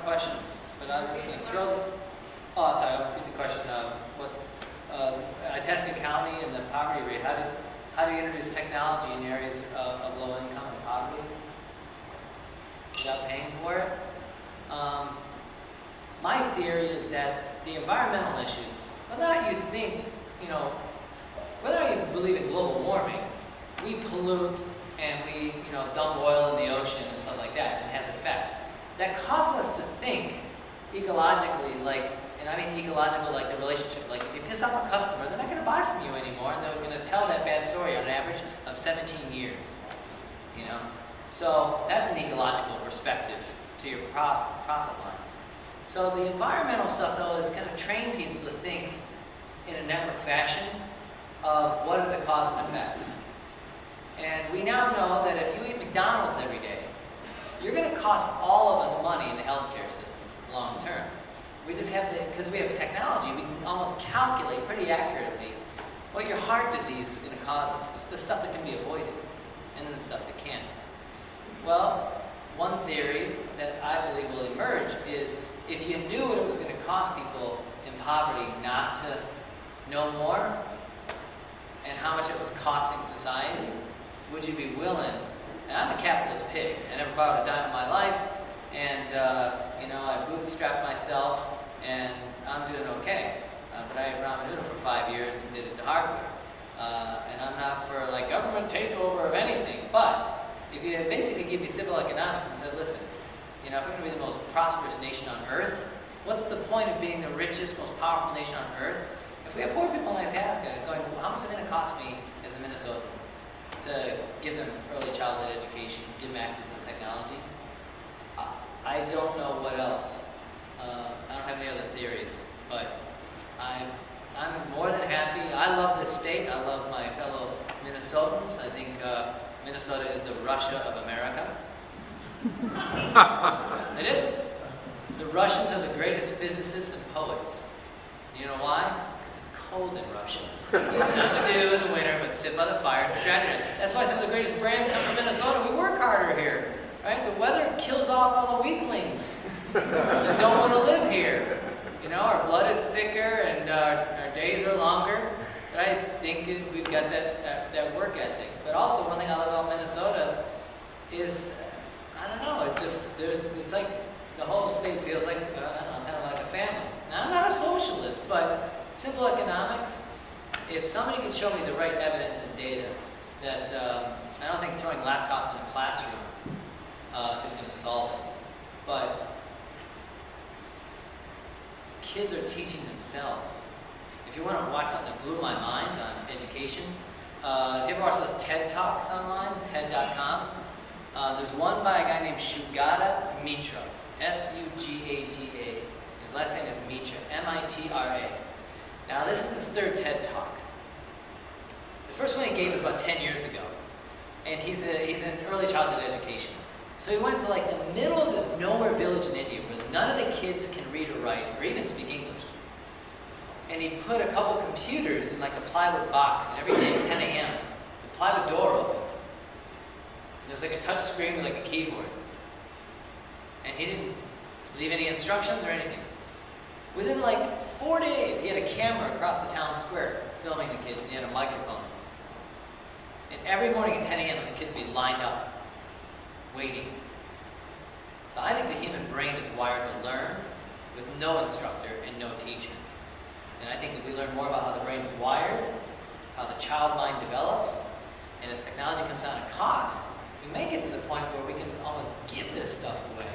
question, but I'm just going to throw. Oh, I'm sorry. I'll repeat the question. Itasca County and the poverty rate. How do you introduce technology in areas of low income and poverty without paying for it? My theory is that the environmental issues, whether or not you think, whether or not you believe in global warming, we pollute and we, dump oil in the ocean and stuff like that, and it has effects. That causes us to think ecologically, and I mean ecological like the relationship. Like if you piss off a customer, they're not going to buy from you anymore, and they're going to tell that bad story on an average of 17 years. So that's an ecological perspective to your profit line. So the environmental stuff, though, is going to train people to think in a network fashion of what are the cause and effect. And we now know that if you eat McDonald's every day, you're going to cost all of us money in the healthcare system long term. We just have because we have technology, we can almost calculate pretty accurately what your heart disease is going to cause us. It's the stuff that can be avoided, and then the stuff that can't. Well, one theory that I believe will emerge is if you knew what it was going to cost people in poverty not to know more, and how much it was costing society, would you be willing? And I'm a capitalist pig. I never borrowed a dime in my life, and I bootstrapped myself, and I'm doing okay. But I ate ramen noodle for 5 years and did it the hard way. And I'm not for government takeover of anything. But if you basically give me civil economics and said, listen, if we're going to be the most prosperous nation on earth, what's the point of being the richest, most powerful nation on earth? If we have poor people in Itasca going, well, how much is it going to cost me as a Minnesotan to give them early childhood education, give them access to technology? I don't know what else. I don't have any other theories, but I'm more than happy. I love this state. I love my fellow Minnesotans. I think Minnesota is the Russia of America. It is. The Russians are the greatest physicists and poets. You know why? Because it's cold in Russia. There's nothing to do in the winter but sit by the fire and strategize. That's why some of the greatest brands come from Minnesota. We work harder here. Right? The weather kills off all the weaklings that don't want to live here. Our blood is thicker and our days are longer. But I think we've got that work ethic. But also, one thing I love about Minnesota is, I don't know, it's like the whole state feels like, kind of like a family. Now, I'm not a socialist, but simple economics, if somebody could show me the right evidence and data, that I don't think throwing laptops in a classroom is going to solve it. But kids are teaching themselves. If you want to watch something that blew my mind on education, if you ever watch those TED Talks online, TED.com, there's one by a guy named Sugata Mitra, S-U-G-A-T-A. His last name is Mitra, M-I-T-R-A. Now, this is his third TED Talk. The first one he gave was about 10 years ago, and he's in early childhood education. So he went to the middle of this nowhere village in India where none of the kids can read or write or even speak English. And he put a couple computers in a plywood box, and every day at 10 a.m., the plywood door opened. And there was a touch screen with a keyboard. And he didn't leave any instructions or anything. Within 4 days, he had a camera across the town square filming the kids, and he had a microphone. And every morning at 10 a.m., those kids would be lined up, waiting. So I think the human brain is wired to learn with no instructor and no teacher. And I think if we learn more about how the brain is wired, how the child mind develops, and as technology comes down in cost, we may get to the point where we can almost give this stuff away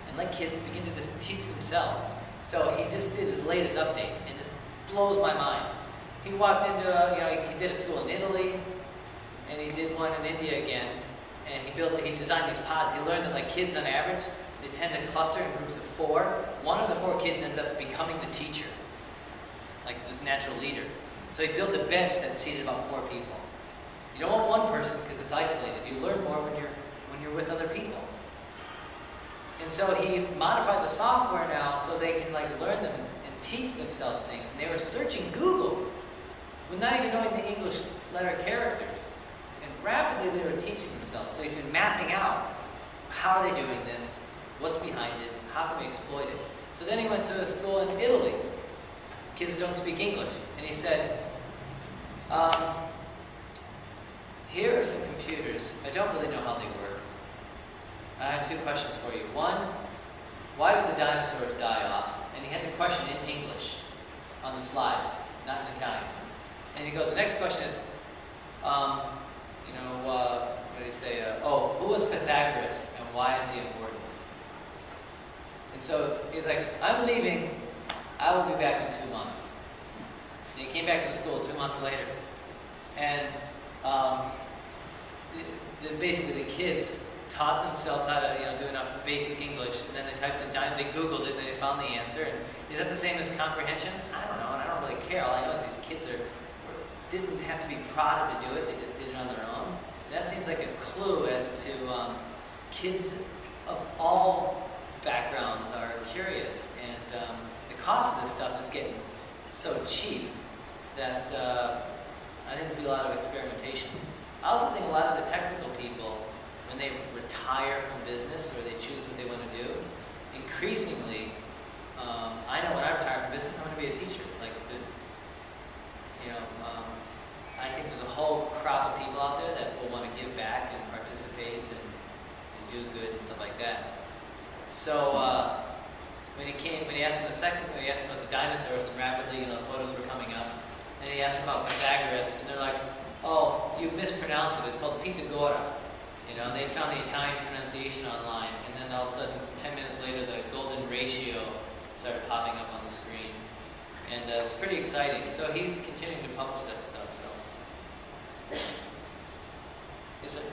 and let kids begin to just teach themselves. So he just did his latest update, and this blows my mind. He walked into, he did a school in Italy, and he did one in India again, and he designed these pods. He learned that kids on average, they tend to cluster in groups of 4. One of the 4 kids ends up becoming the teacher, this natural leader. So he built a bench that seated about 4 people. You don't want one person because it's isolated. You learn more when you're with other people. And so he modified the software now so they can learn them and teach themselves things. And they were searching Google with not even knowing the English letter characters. And rapidly they were teaching themselves. So he's been mapping out how are they doing this, What's behind it? How can we exploit it? So then he went to a school in Italy, kids that don't speak English, and he said, here are some computers. I don't really know how they work. I have two questions for you. One, why did the dinosaurs die off? And he had the question in English on the slide, not in Italian. And he goes, the next question is, what did he say? Who was Pythagoras and why is he important? And so he's like, I'm leaving. I will be back in 2 months. And he came back to the school 2 months later. And basically the kids taught themselves how to do enough basic English, and then they typed it down, they Googled it, and they found the answer. And is that the same as comprehension? I don't know, and I don't really care. All I know is these kids didn't have to be prodded to do it, they just did it on their own. And that seems like a clue as to kids of all backgrounds are curious, and the cost of this stuff is getting so cheap that I think there'll be a lot of experimentation. I also think a lot of the technical people, when they retire from business or they choose what they want to do, increasingly, I know when I retire from business, I'm going to be a teacher. I think there's a whole crop of people out there that will want to give back and participate and do good and stuff like that. So when he asked him about the dinosaurs, and rapidly, photos were coming up, and he asked him about Pythagoras, and they're like, oh, you mispronounced it. It's called Pitagora. They found the Italian pronunciation online, and then all of a sudden, 10 minutes later, the golden ratio started popping up on the screen. And it's pretty exciting. So he's continuing to publish that stuff. So, yes, sir.